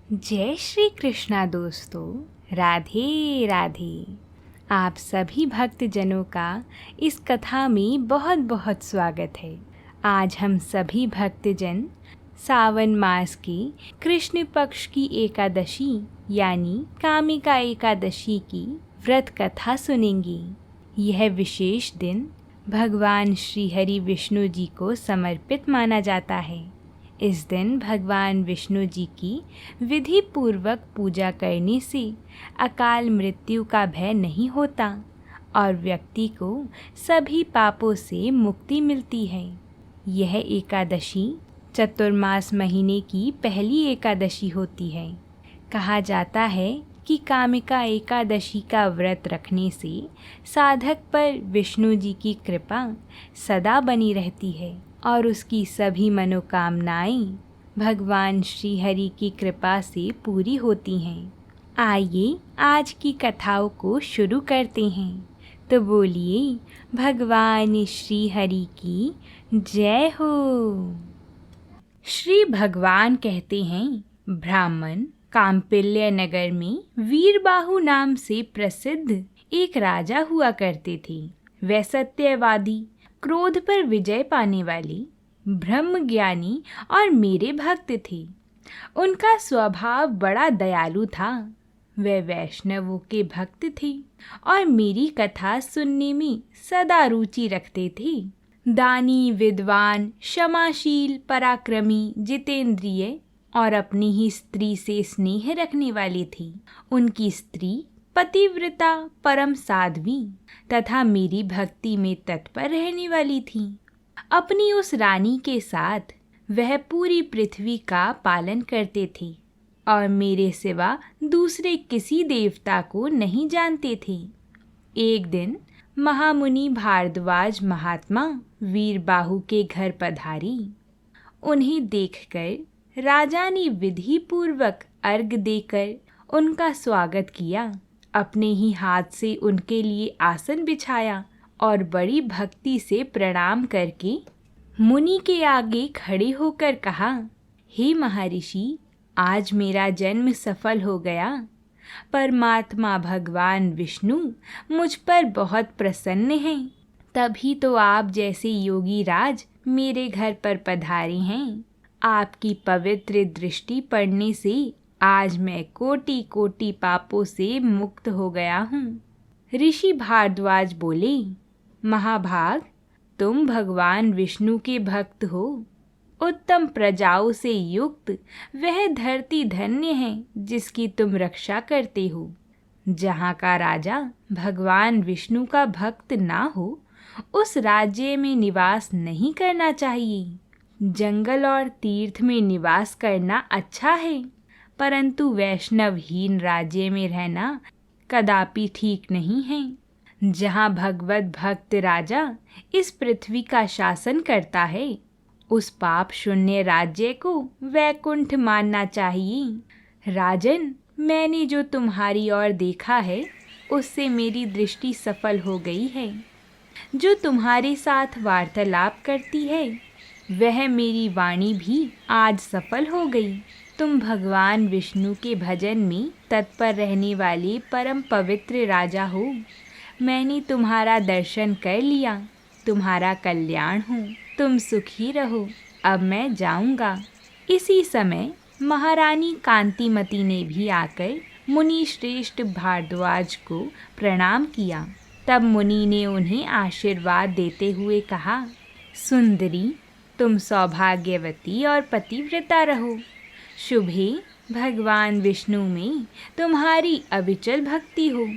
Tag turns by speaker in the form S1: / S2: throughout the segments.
S1: जय श्री कृष्णा दोस्तों, राधे राधे। आप सभी भक्तजनों का इस कथा में बहुत बहुत स्वागत है। आज हम सभी भक्तजन सावन मास की कृष्ण पक्ष की एकादशी यानी कामिका एकादशी की व्रत कथा सुनेंगे। यह विशेष दिन भगवान श्री हरि विष्णु जी को समर्पित माना जाता है। इस दिन भगवान विष्णु जी की विधि पूर्वक पूजा करने से अकाल मृत्यु का भय नहीं होता और व्यक्ति को सभी पापों से मुक्ति मिलती है। यह एकादशी चतुर्मास महीने की पहली एकादशी होती है। कहा जाता है कि कामिका एकादशी का व्रत रखने से साधक पर विष्णु जी की कृपा सदा बनी रहती है और उसकी सभी मनोकामनाएं भगवान श्री हरि की कृपा से पूरी होती हैं। आइए आज की कथाओं को शुरू करते हैं। तो बोलिए भगवान श्री हरि की जय हो। श्री भगवान कहते हैं, ब्राह्मण काम्पिल्य नगर में वीरबाहु नाम से प्रसिद्ध एक राजा हुआ करते थे। वह सत्यवादी, क्रोध पर विजय पाने वाले, ब्रह्म ज्ञानी और मेरे भक्त थे। उनका स्वभाव बड़ा दयालु था। वे वैष्णवों के भक्त थे और मेरी कथा सुनने में सदा रुचि रखते थे। दानी, विद्वान, क्षमाशील, पराक्रमी, जितेंद्रिय और अपनी ही स्त्री से स्नेह रखने वाले थे। उनकी स्त्री पतिव्रता, परम साध्वी तथा मेरी भक्ति में तत्पर रहने वाली थी। अपनी उस रानी के साथ वह पूरी पृथ्वी का पालन करते थे और मेरे सिवा दूसरे किसी देवता को नहीं जानते थे। एक दिन महामुनि भारद्वाज महात्मा वीरबाहु के घर पधारी। उन्हें देखकर राजा ने विधि पूर्वक अर्घ देकर उनका स्वागत किया। अपने ही हाथ से उनके लिए आसन बिछाया और बड़ी भक्ति से प्रणाम करके मुनि के आगे खड़े होकर कहा, हे महर्षि, आज मेरा जन्म सफल हो गया। परमात्मा भगवान विष्णु मुझ पर बहुत प्रसन्न हैं। तभी तो आप जैसे योगी राज मेरे घर पर पधारे हैं। आपकी पवित्र दृष्टि पड़ने से आज मैं कोटि कोटि पापों से मुक्त हो गया हूँ। ऋषि भारद्वाज बोले, महाभाग, तुम भगवान विष्णु के भक्त हो। उत्तम प्रजाओं से युक्त वह धरती धन्य है जिसकी तुम रक्षा करते हो। जहाँ का राजा भगवान विष्णु का भक्त ना हो, उस राज्य में निवास नहीं करना चाहिए। जंगल और तीर्थ में निवास करना अच्छा है, परंतु वैष्णवहीन राज्य में रहना कदापि ठीक नहीं है। जहाँ भगवत भक्त राजा इस पृथ्वी का शासन करता है, उस पाप शून्य राज्य को वैकुंठ मानना चाहिए। राजन, मैंने जो तुम्हारी ओर देखा है उससे मेरी दृष्टि सफल हो गई है। जो तुम्हारे साथ वार्तालाप करती है वह मेरी वाणी भी आज सफल हो गई। तुम भगवान विष्णु के भजन में तत्पर रहने वाले परम पवित्र राजा हो। मैंने तुम्हारा दर्शन कर लिया। तुम्हारा कल्याण हो। तुम सुखी रहो। अब मैं जाऊंगा। इसी समय महारानी कांतिमती ने भी आकर मुनि श्रेष्ठ भारद्वाज को प्रणाम किया। तब मुनि ने उन्हें आशीर्वाद देते हुए कहा, सुंदरी, तुम सौभाग्यवती और पतिव्रता रहो। शुभे भगवान विष्णु में तुम्हारी अविचल भक्ति हो।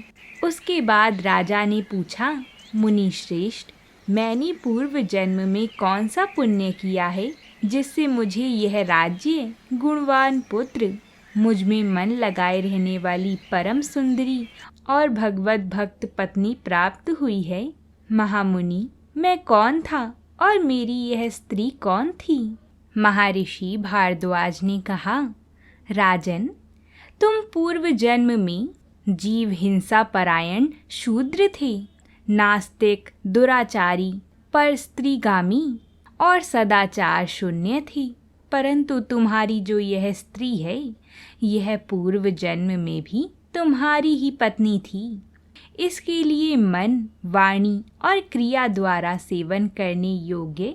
S1: उसके बाद राजा ने पूछा, मुनि श्रेष्ठ, मैंने पूर्व जन्म में कौन सा पुण्य किया है जिससे मुझे यह राज्य, गुणवान पुत्र, मुझ में मन लगाए रहने वाली परम सुंदरी और भगवत भक्त पत्नी प्राप्त हुई है? महामुनि, मैं कौन था और मेरी यह स्त्री कौन थी? महर्षि भारद्वाज ने कहा, राजन, तुम पूर्व जन्म में जीव हिंसा परायण शूद्र थे। नास्तिक, दुराचारी, पर स्त्रीगामी और सदाचार शून्य थी। परंतु तुम्हारी जो यह स्त्री है, यह पूर्व जन्म में भी तुम्हारी ही पत्नी थी। इसके लिए मन, वाणी और क्रिया द्वारा सेवन करने योग्य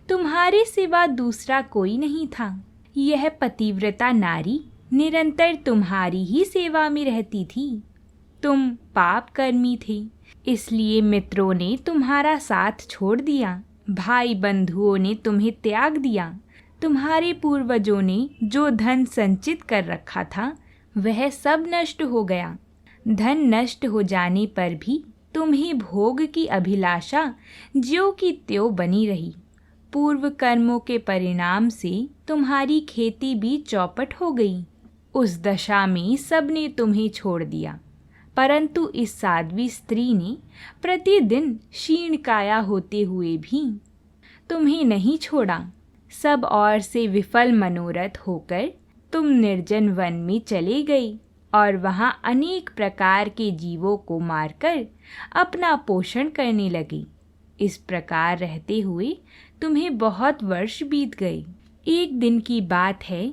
S1: तुम्हारे सिवा दूसरा कोई नहीं था। यह पतिव्रता नारी निरंतर तुम्हारी ही सेवा में रहती थी। तुम पाप कर्मी थे, इसलिए मित्रों ने तुम्हारा साथ छोड़ दिया, भाई बंधुओं ने तुम्हें त्याग दिया। तुम्हारे पूर्वजों ने जो धन संचित कर रखा था वह सब नष्ट हो गया। धन नष्ट हो जाने पर भी तुम्हें भोग की अभिलाषा ज्यों की त्यों बनी रही। पूर्व कर्मों के परिणाम से तुम्हारी खेती भी चौपट हो गई। उस दशा में सबने तुम्हें छोड़ दिया, परंतु इस साध्वी स्त्री ने प्रतिदिन क्षीण काया होते हुए भी तुम्हें नहीं छोड़ा। सब ओर से विफल मनोरथ होकर तुम निर्जन वन में चले गई और वहाँ अनेक प्रकार के जीवों को मारकर अपना पोषण करने लगी। इस प्रकार रहते हुए तुम्हें बहुत वर्ष बीत गए। एक दिन की बात है,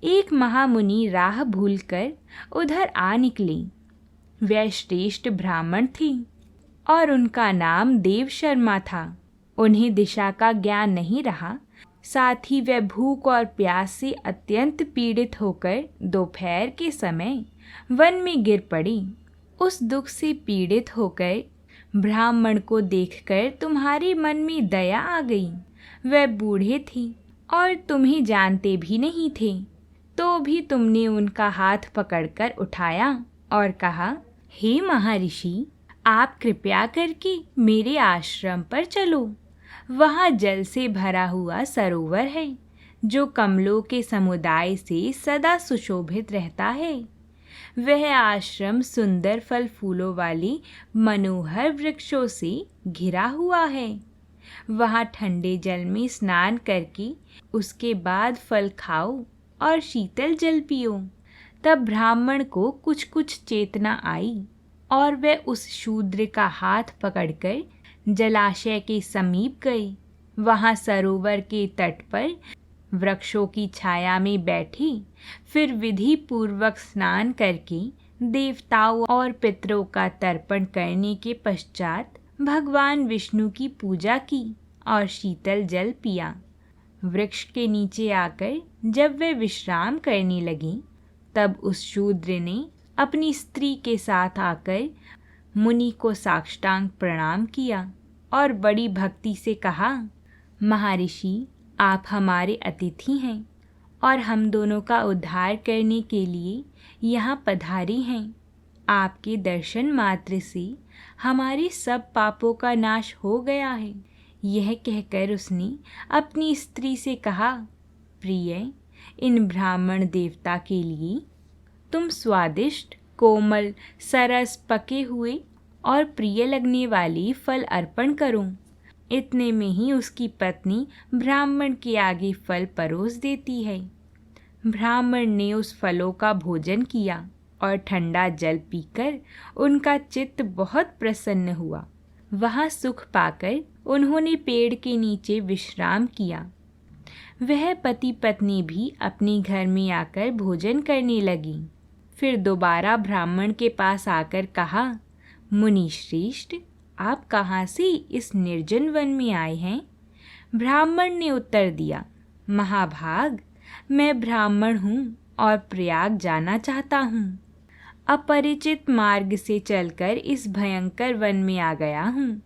S1: एक महामुनि राह भूलकर उधर आ निकले। वे श्रेष्ठ ब्राह्मण थे और उनका नाम देव शर्मा था। उन्हें दिशा का ज्ञान नहीं रहा, साथ ही वे भूख और प्यास से अत्यंत पीड़ित होकर दोपहर के समय वन में गिर पड़ी। उस दुख से पीड़ित होकर ब्राह्मण को देखकर तुम्हारे मन में दया आ गई। वे बूढ़े थे और तुम्हें जानते भी नहीं थे, तो भी तुमने उनका हाथ पकड़कर उठाया और कहा, हे महर्षि, आप कृपया करके मेरे आश्रम पर चलो। वहाँ जल से भरा हुआ सरोवर है जो कमलों के समुदाय से सदा सुशोभित रहता है। वह आश्रम सुंदर फल फूलों वाले मनोहर वृक्षों से घिरा हुआ है। वहाँ ठंडे जल में स्नान करके उसके बाद फल खाओ और शीतल जल पियो। तब ब्राह्मण को कुछ कुछ चेतना आई और वह उस शूद्र का हाथ पकड़कर जलाशय के समीप गए। वहाँ सरोवर के तट पर वृक्षों की छाया में बैठे, फिर विधि पूर्वक स्नान करके देवताओं और पितरों का तर्पण करने के पश्चात भगवान विष्णु की पूजा की और शीतल जल पिया। वृक्ष के नीचे आकर जब वे विश्राम करने लगी, तब उस शूद्र ने अपनी स्त्री के साथ आकर मुनि को साष्टांग प्रणाम किया और बड़ी भक्ति से कहा, महर्षि, आप हमारे अतिथि हैं और हम दोनों का उद्धार करने के लिए यहाँ पधारे हैं। आपके दर्शन मात्र से हमारे सब पापों का नाश हो गया है। यह कहकर उसने अपनी स्त्री से कहा, प्रिय, इन ब्राह्मण देवता के लिए तुम स्वादिष्ट, कोमल, सरस, पके हुए और प्रिय लगने वाली फल अर्पण करो। इतने में ही उसकी पत्नी ब्राह्मण के आगे फल परोस देती है। ब्राह्मण ने उस फलों का भोजन किया और ठंडा जल पीकर उनका चित्त बहुत प्रसन्न हुआ। वहाँ सुख पाकर उन्होंने पेड़ के नीचे विश्राम किया। वह पति पत्नी भी अपने घर में आकर भोजन करने लगी। फिर दोबारा ब्राह्मण के पास आकर कहा, मुनि श्रेष्ठ, आप कहाँ से इस निर्जन वन में आए हैं? ब्राह्मण ने उत्तर दिया, महाभाग, मैं ब्राह्मण हूँ और प्रयाग जाना चाहता हूँ। अपरिचित मार्ग से चलकर इस भयंकर वन में आ गया हूँ।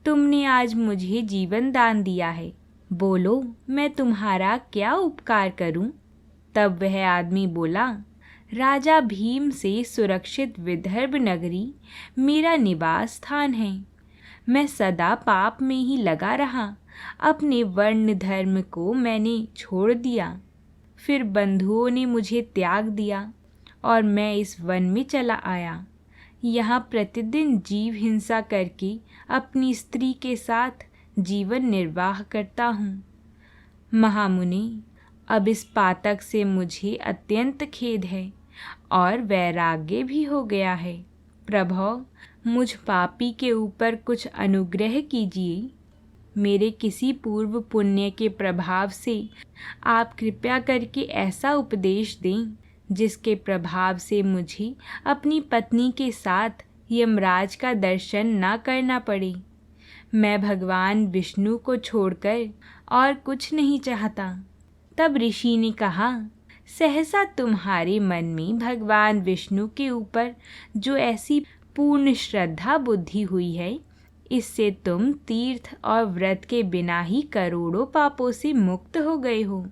S1: तुमने आज मुझे जीवन दान दिया है, बोलो मैं तुम्हारा क्या उपकार करूँ? तब वह आदमी बोला, राजा भीम से सुरक्षित विदर्भ नगरी मेरा निवास स्थान है। मैं सदा पाप में ही लगा रहा। अपने वर्ण धर्म को मैंने छोड़ दिया। फिर बंधुओं ने मुझे त्याग दिया और मैं इस वन में चला आया। यहाँ प्रतिदिन जीव हिंसा करके अपनी स्त्री के साथ जीवन निर्वाह करता हूँ। महामुनि, अब इस पातक से मुझे अत्यंत खेद है और वैराग्य भी हो गया है। प्रभो, मुझ पापी के ऊपर कुछ अनुग्रह कीजिए। मेरे किसी पूर्व पुण्य के प्रभाव से आप कृपया करके ऐसा उपदेश दें जिसके प्रभाव से मुझे अपनी पत्नी के साथ यमराज का दर्शन ना करना पड़े। मैं भगवान विष्णु को छोड़कर और कुछ नहीं चाहता। तब ऋषि ने कहा, सहसा तुम्हारे मन में भगवान विष्णु के ऊपर जो ऐसी पूर्ण श्रद्धा बुद्धि हुई है, इससे तुम तीर्थ और व्रत के बिना ही करोड़ों पापों से मुक्त हो गए हो।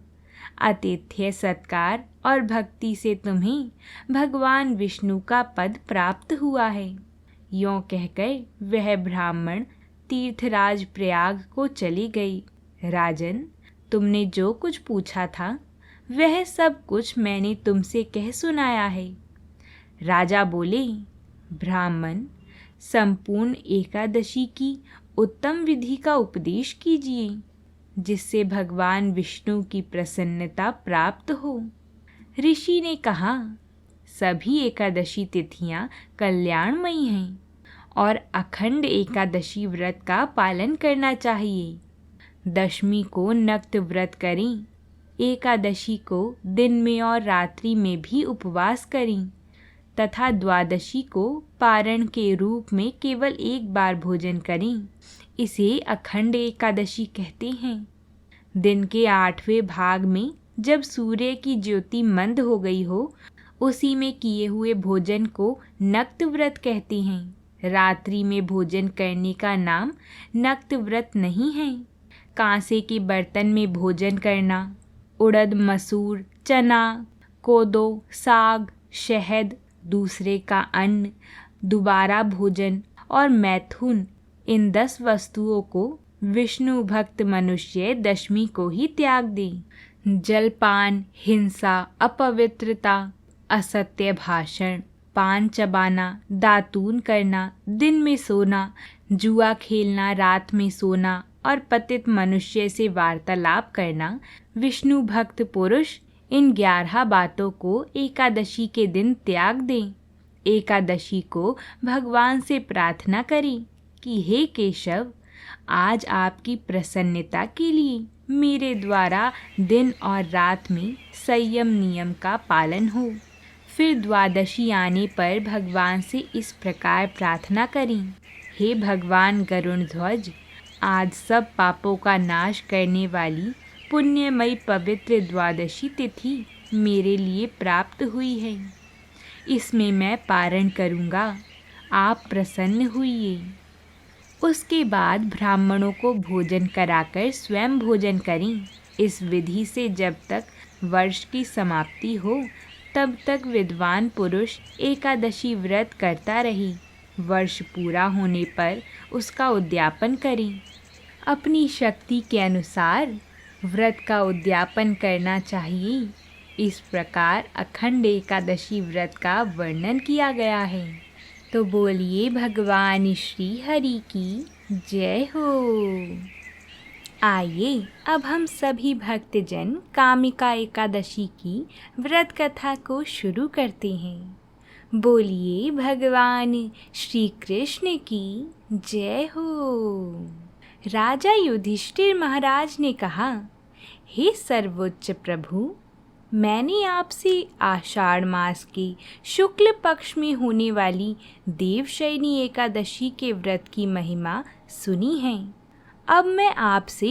S1: आतिथ्य सत्कार और भक्ति से तुम्हें भगवान विष्णु का पद प्राप्त हुआ है। यों कहकर वह ब्राह्मण तीर्थराज प्रयाग को चली गई। राजन, तुमने जो कुछ पूछा था वह सब कुछ मैंने तुमसे कह सुनाया है। राजा बोले, ब्राह्मण, संपूर्ण एकादशी की उत्तम विधि का उपदेश कीजिए जिससे भगवान विष्णु की प्रसन्नता प्राप्त हो। ऋषि ने कहा, सभी एकादशी तिथियां कल्याणमयी हैं और अखंड एकादशी व्रत का पालन करना चाहिए। दशमी को नक्त व्रत करें, एकादशी को दिन में और रात्रि में भी उपवास करें तथा द्वादशी को पारण के रूप में केवल एक बार भोजन करें। इसे अखंड एकादशी कहते हैं। दिन के 8वें भाग में जब सूर्य की ज्योति मंद हो गई हो, उसी में किए हुए भोजन को नक्त व्रत कहते हैं। रात्रि में भोजन करने का नाम नक्त व्रत नहीं है। कांसे के बर्तन में भोजन करना, उड़द, मसूर, चना, कोदो, साग, शहद, दूसरे का अन्न, दोबारा भोजन और मैथुन, इन 10 वस्तुओं को विष्णु भक्त मनुष्य दशमी को ही त्याग दे। जलपान, हिंसा, अपवित्रता, असत्य भाषण, पान चबाना, दातून करना, दिन में सोना, जुआ खेलना, रात में सोना और पतित मनुष्य से वार्तालाप करना, विष्णु भक्त पुरुष इन 11 बातों को एकादशी के दिन त्याग दें। एकादशी को भगवान से प्रार्थना करें कि हे केशव, आज आपकी प्रसन्नता के लिए मेरे द्वारा दिन और रात में संयम नियम का पालन हो। फिर द्वादशी आने पर भगवान से इस प्रकार प्रार्थना करें, हे भगवान गरुण ध्वज, आज सब पापों का नाश करने वाली पुण्यमयी पवित्र द्वादशी तिथि मेरे लिए प्राप्त हुई है। इसमें मैं पारण करूँगा, आप प्रसन्न हुइए। उसके बाद ब्राह्मणों को भोजन कराकर स्वयं भोजन करें। इस विधि से जब तक वर्ष की समाप्ति हो तब तक विद्वान पुरुष एकादशी व्रत करता रहे। वर्ष पूरा होने पर उसका उद्यापन करें। अपनी शक्ति के अनुसार व्रत का उद्यापन करना चाहिए। इस प्रकार अखंड एकादशी व्रत का वर्णन किया गया है। तो बोलिए भगवान श्री हरि की जय हो। आइए अब हम सभी भक्तजन कामिका एकादशी की व्रत कथा को शुरू करते हैं। बोलिए भगवान श्री कृष्ण की जय हो। राजा युधिष्ठिर महाराज ने कहा, हे सर्वोच्च प्रभु, मैंने आपसे आषाढ़ मास के शुक्ल पक्ष में होने वाली देवशयनी एकादशी के व्रत की महिमा सुनी है। अब मैं आपसे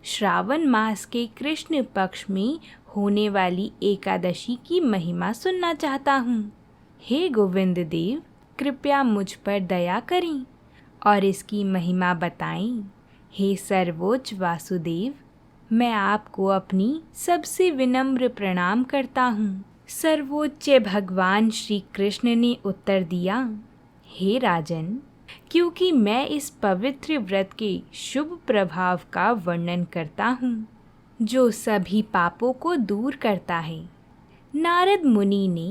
S1: श्रावण मास के कृष्ण पक्ष में होने वाली एकादशी की महिमा सुनना चाहता हूँ। हे गोविंद देव, कृपया मुझ पर दया करें और इसकी महिमा बताएं। हे सर्वोच्च वासुदेव, मैं आपको अपनी सबसे विनम्र प्रणाम करता हूँ। सर्वोच्च भगवान श्री कृष्ण ने उत्तर दिया, हे राजन, क्योंकि मैं इस पवित्र व्रत के शुभ प्रभाव का वर्णन करता हूँ जो सभी पापों को दूर करता है। नारद मुनि ने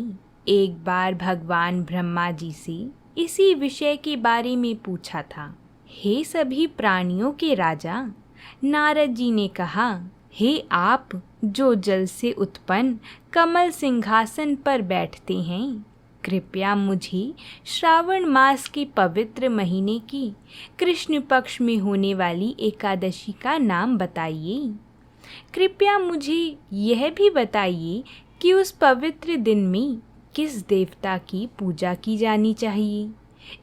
S1: एक बार भगवान ब्रह्मा जी से इसी विषय के बारे में पूछा था। हे सभी प्राणियों के राजा, नारद जी ने कहा, हे आप जो जल से उत्पन्न कमल सिंहासन पर बैठते हैं, कृपया मुझे श्रावण मास के पवित्र महीने की कृष्ण पक्ष में होने वाली एकादशी का नाम बताइए। कृपया मुझे यह भी बताइए कि उस पवित्र दिन में किस देवता की पूजा की जानी चाहिए,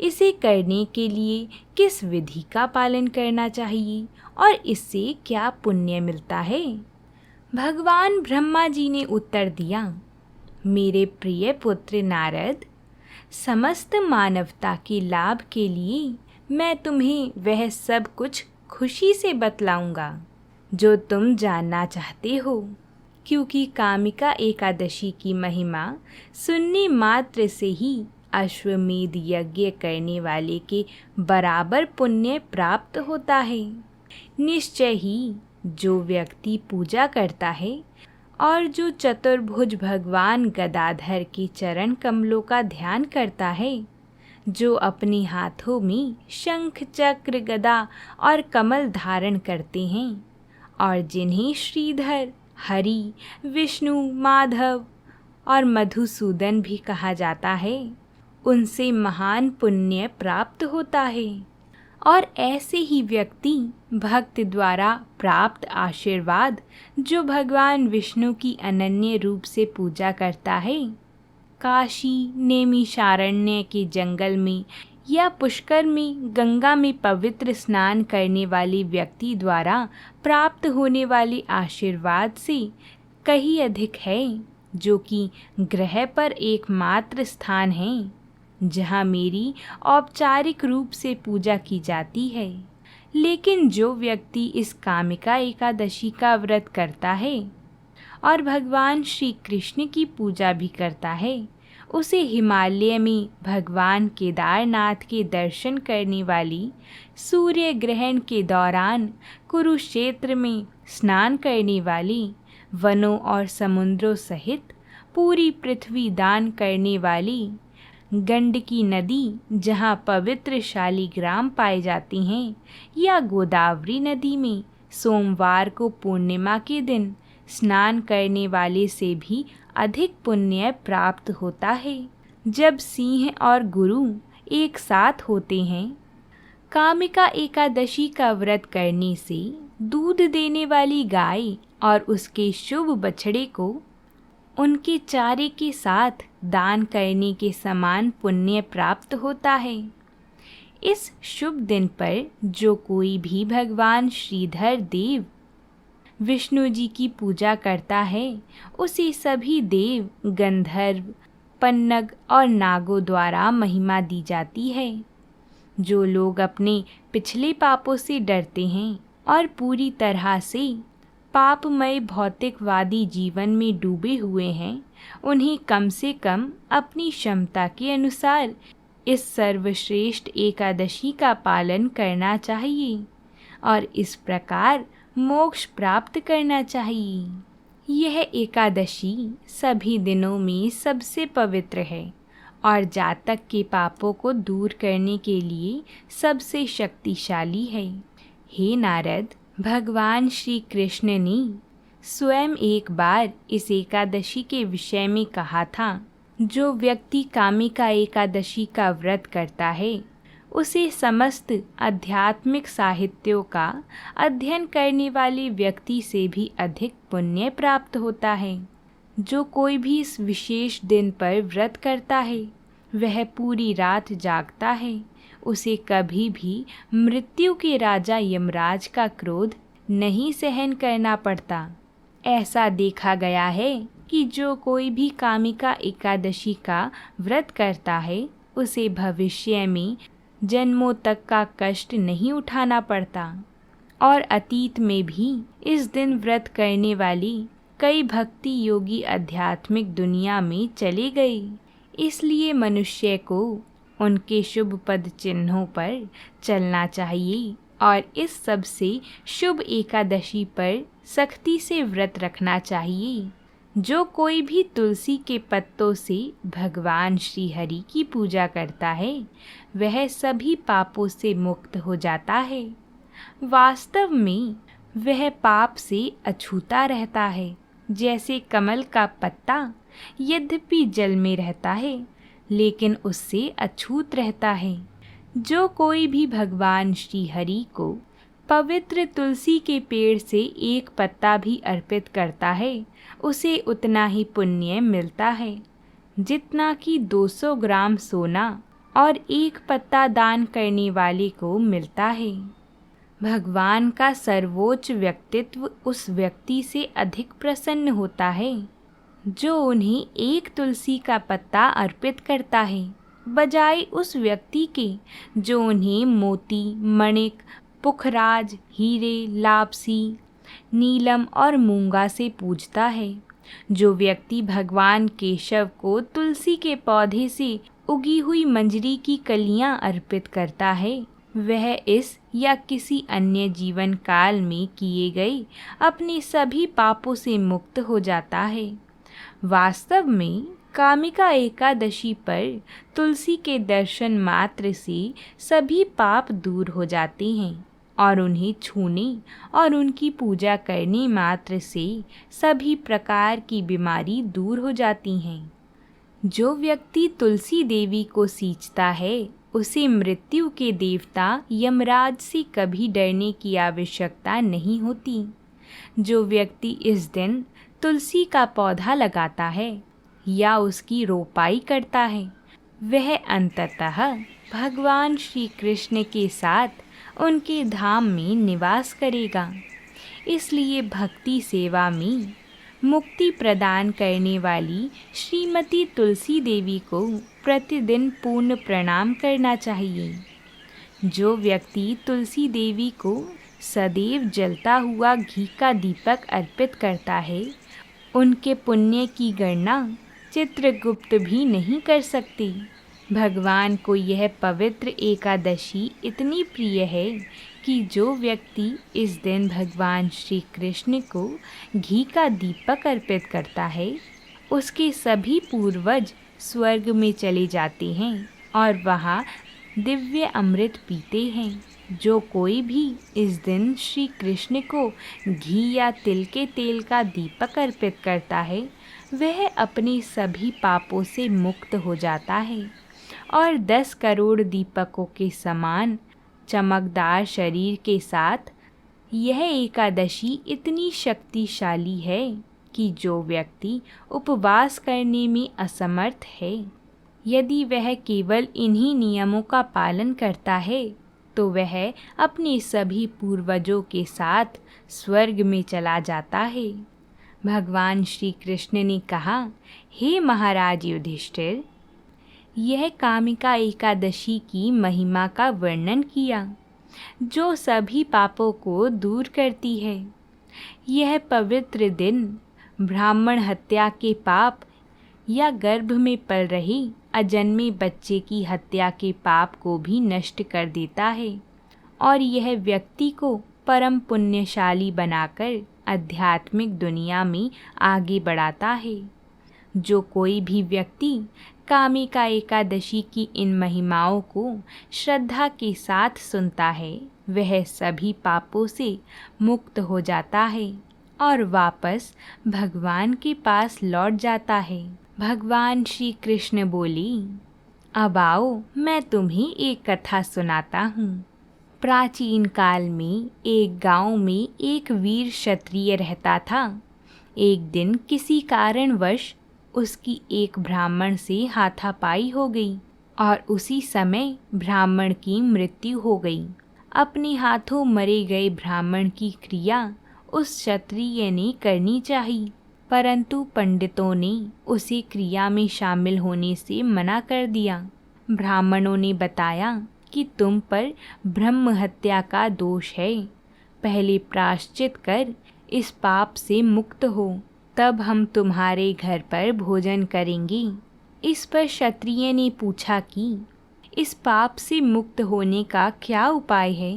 S1: इसे करने के लिए किस विधि का पालन करना चाहिए और इससे क्या पुण्य मिलता है। भगवान ब्रह्मा जी ने उत्तर दिया, मेरे प्रिय पुत्र नारद, समस्त मानवता के लाभ के लिए मैं तुम्हें वह सब कुछ खुशी से बतलाऊंगा जो तुम जानना चाहते हो, क्योंकि कामिका एकादशी की महिमा सुनने मात्र से ही अश्वमेध यज्ञ करने वाले के बराबर पुण्य प्राप्त होता है। निश्चय ही जो व्यक्ति पूजा करता है और जो चतुर्भुज भगवान गदाधर के चरण कमलों का ध्यान करता है, जो अपने हाथों में शंख चक्र गदा और कमल धारण करते हैं और जिन्हें श्रीधर, हरि, विष्णु, माधव और मधुसूदन भी कहा जाता है, उनसे महान पुण्य प्राप्त होता है। और ऐसे ही व्यक्ति भक्त द्वारा प्राप्त आशीर्वाद जो भगवान विष्णु की अनन्य रूप से पूजा करता है, काशी नैमिषारण्य के जंगल में या पुष्कर में गंगा में पवित्र स्नान करने वाले व्यक्ति द्वारा प्राप्त होने वाले आशीर्वाद से कहीं अधिक है, जो कि ग्रह पर एकमात्र स्थान है जहाँ मेरी औपचारिक रूप से पूजा की जाती है। लेकिन जो व्यक्ति इस कामिका एकादशी का व्रत करता है और भगवान श्री कृष्ण की पूजा भी करता है, उसे हिमालय में भगवान केदारनाथ के दर्शन करने वाली, सूर्य ग्रहण के दौरान कुरुक्षेत्र में स्नान करने वाली, वनों और समुद्रों सहित पूरी पृथ्वी दान करने वाली, गंडकी नदी जहाँ पवित्र शालिग्राम पाए जाती हैं, या गोदावरी नदी में सोमवार को पूर्णिमा के दिन स्नान करने वाले से भी अधिक पुण्य प्राप्त होता है। जब सिंह और गुरु एक साथ होते हैं, कामिका एकादशी का व्रत करने से दूध देने वाली गाय और उसके शुभ बछड़े को उनके चारे के साथ दान करने के समान पुण्य प्राप्त होता है। इस शुभ दिन पर जो कोई भी भगवान श्रीधर देव विष्णु जी की पूजा करता है, उसे सभी देव, गंधर्व, पन्नग और नागों द्वारा महिमा दी जाती है। जो लोग अपने पिछले पापों से डरते हैं और पूरी तरह से पापमय भौतिकवादी जीवन में डूबे हुए हैं, उन्हें कम से कम अपनी क्षमता के अनुसार इस सर्वश्रेष्ठ एकादशी का पालन करना चाहिए और इस प्रकार मोक्ष प्राप्त करना चाहिए। यह एकादशी सभी दिनों में सबसे पवित्र है और जातक के पापों को दूर करने के लिए सबसे शक्तिशाली है। हे नारद, भगवान श्री कृष्ण ने स्वयं एक बार इस एकादशी के विषय में कहा था, जो व्यक्ति कामिका एकादशी का व्रत करता है, उसे समस्त आध्यात्मिक साहित्यों का अध्ययन करने वाले व्यक्ति से भी अधिक पुण्य प्राप्त होता है। जो कोई भी इस विशेष दिन पर व्रत करता है, वह पूरी रात जागता है, उसे कभी भी मृत्यु के राजा यमराज का क्रोध नहीं सहन करना पड़ता। ऐसा देखा गया है कि जो कोई भी कामिका एकादशी का व्रत करता है, उसे भविष्य में जन्मों तक का कष्ट नहीं उठाना पड़ता। और अतीत में भी इस दिन व्रत करने वाली कई भक्ति योगी आध्यात्मिक दुनिया में चले गए। इसलिए मनुष्य को उनके शुभ पद चिन्हों पर चलना चाहिए और इस सबसे शुभ एकादशी पर सख्ती से व्रत रखना चाहिए। जो कोई भी तुलसी के पत्तों से भगवान श्री हरि की पूजा करता है, वह सभी पापों से मुक्त हो जाता है। वास्तव में वह पाप से अछूता रहता है, जैसे कमल का पत्ता यद्यपि जल में रहता है, लेकिन उससे अछूत रहता है। जो कोई भी भगवान श्री हरि को पवित्र तुलसी के पेड़ से एक पत्ता भी अर्पित करता है, उसे उतना ही पुण्य मिलता है जितना कि 200 ग्राम सोना और एक पत्ता दान करने वाले को मिलता है। भगवान का सर्वोच्च व्यक्तित्व उस व्यक्ति से अधिक प्रसन्न होता है जो उन्हें एक तुलसी का पत्ता अर्पित करता है, बजाय उस व्यक्ति के जो उन्हें मोती, मणिक, पुखराज, हीरे, लापसी, नीलम और मूंगा से पूजता है। जो व्यक्ति भगवान केशव को तुलसी के पौधे से उगी हुई मंजरी की कलियां अर्पित करता है, वह इस या किसी अन्य जीवन काल में किए गए अपने सभी पापों से मुक्त हो जाता है। वास्तव में कामिका एकादशी पर तुलसी के दर्शन मात्र से सभी पाप दूर हो जाते हैं और उन्हें छूने और उनकी पूजा करने मात्र से सभी प्रकार की बीमारी दूर हो जाती हैं। जो व्यक्ति तुलसी देवी को सींचता है, उसे मृत्यु के देवता यमराज से कभी डरने की आवश्यकता नहीं होती। जो व्यक्ति इस दिन तुलसी का पौधा लगाता है या उसकी रोपाई करता है, वह अंततः भगवान श्री कृष्ण के साथ उनके धाम में निवास करेगा। इसलिए भक्ति सेवा में मुक्ति प्रदान करने वाली श्रीमती तुलसी देवी को प्रतिदिन पूर्ण प्रणाम करना चाहिए। जो व्यक्ति तुलसी देवी को सदैव जलता हुआ घी का दीपक अर्पित करता है, उनके पुण्य की गणना चित्रगुप्त भी नहीं कर सकते। भगवान को यह पवित्र एकादशी इतनी प्रिय है कि जो व्यक्ति इस दिन भगवान श्री कृष्ण को घी का दीपक अर्पित करता है, उसके सभी पूर्वज स्वर्ग में चले जाते हैं और वहाँ दिव्य अमृत पीते हैं। जो कोई भी इस दिन श्री कृष्ण को घी या तिल के तेल का दीपक अर्पित करता है, वह अपने सभी पापों से मुक्त हो जाता है और 10 करोड़ दीपकों के समान चमकदार शरीर के साथ यह एकादशी इतनी शक्तिशाली है कि जो व्यक्ति उपवास करने में असमर्थ है, यदि वह केवल इन्हीं नियमों का पालन करता है तो वह अपने सभी पूर्वजों के साथ स्वर्ग में चला जाता है। भगवान श्री कृष्ण ने कहा, हे महाराज युधिष्ठिर, यह कामिका एकादशी की महिमा का वर्णन किया जो सभी पापों को दूर करती है। यह पवित्र दिन ब्राह्मण हत्या के पाप या गर्भ में पल रहे अजन्मे बच्चे की हत्या के पाप को भी नष्ट कर देता है और यह व्यक्ति को परम पुण्यशाली बनाकर आध्यात्मिक दुनिया में आगे बढ़ाता है। जो कोई भी व्यक्ति कामिका एकादशी की इन महिमाओं को श्रद्धा के साथ सुनता है, वह सभी पापों से मुक्त हो जाता है और वापस भगवान के पास लौट जाता है। भगवान श्री कृष्ण बोले, अब आओ मैं तुम्हें एक कथा सुनाता हूँ। प्राचीन काल में एक गांव में एक वीर क्षत्रिय रहता था। एक दिन किसी कारणवश उसकी एक ब्राह्मण से हाथापाई हो गई और उसी समय ब्राह्मण की मृत्यु हो गई। अपने हाथों मरे गए ब्राह्मण की क्रिया उस क्षत्रिय ने करनी चाहिए, परंतु पंडितों ने उसे क्रिया में शामिल होने से मना कर दिया। ब्राह्मणों ने बताया कि तुम पर ब्रह्म हत्या का दोष है, पहले प्रायश्चित कर इस पाप से मुक्त हो, तब हम तुम्हारे घर पर भोजन करेंगे। इस पर क्षत्रिय ने पूछा कि इस पाप से मुक्त होने का क्या उपाय है।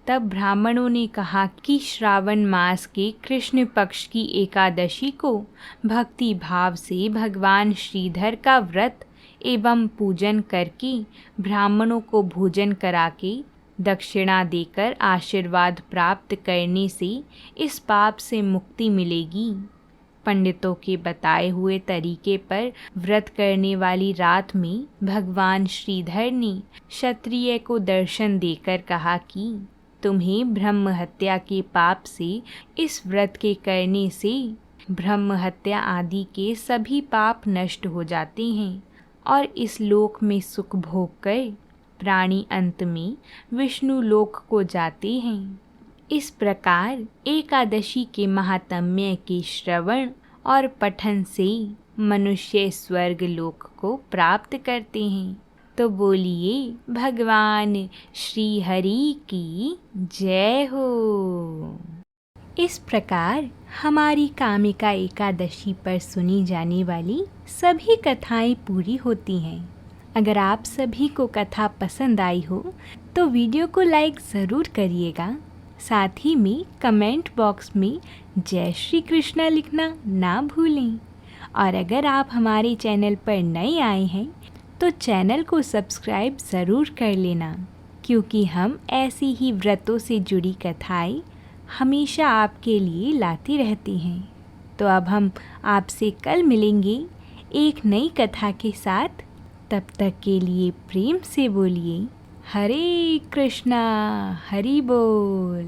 S1: तब ब्राह्मणों ने कहा कि श्रावण मास के कृष्ण पक्ष की एकादशी को भक्ति भाव से भगवान श्रीधर का व्रत एवं पूजन करके ब्राह्मणों को भोजन करा के दक्षिणा देकर आशीर्वाद प्राप्त करने से इस पाप से मुक्ति मिलेगी। पंडितों के बताए हुए तरीके पर व्रत करने वाली रात में भगवान श्रीधर ने क्षत्रिय को दर्शन देकर कहा कि तुम्हें ब्रह्म हत्या के पाप से, इस व्रत के करने से ब्रह्म हत्या आदि के सभी पाप नष्ट हो जाते हैं और इस लोक में सुख भोग कर प्राणी अंत में विष्णु लोक को जाते हैं। इस प्रकार एकादशी के महात्म्य के श्रवण और पठन से मनुष्य स्वर्ग लोक को प्राप्त करते हैं। तो बोलिए भगवान श्री हरि की जय हो। इस प्रकार हमारी कामिका एकादशी पर सुनी जाने वाली सभी कथाएं पूरी होती हैं। अगर आप सभी को कथा पसंद आई हो तो वीडियो को लाइक ज़रूर करिएगा। साथ ही में कमेंट बॉक्स में जय श्री कृष्णा लिखना ना भूलें। और अगर आप हमारे चैनल पर नए आए हैं तो चैनल को सब्सक्राइब ज़रूर कर लेना, क्योंकि हम ऐसी ही व्रतों से जुड़ी कथाएं हमेशा आपके लिए लाती रहती हैं। तो अब हम आपसे कल मिलेंगे एक नई कथा के साथ। तब तक के लिए प्रेम से बोलिए हरे कृष्णा हरि बोल।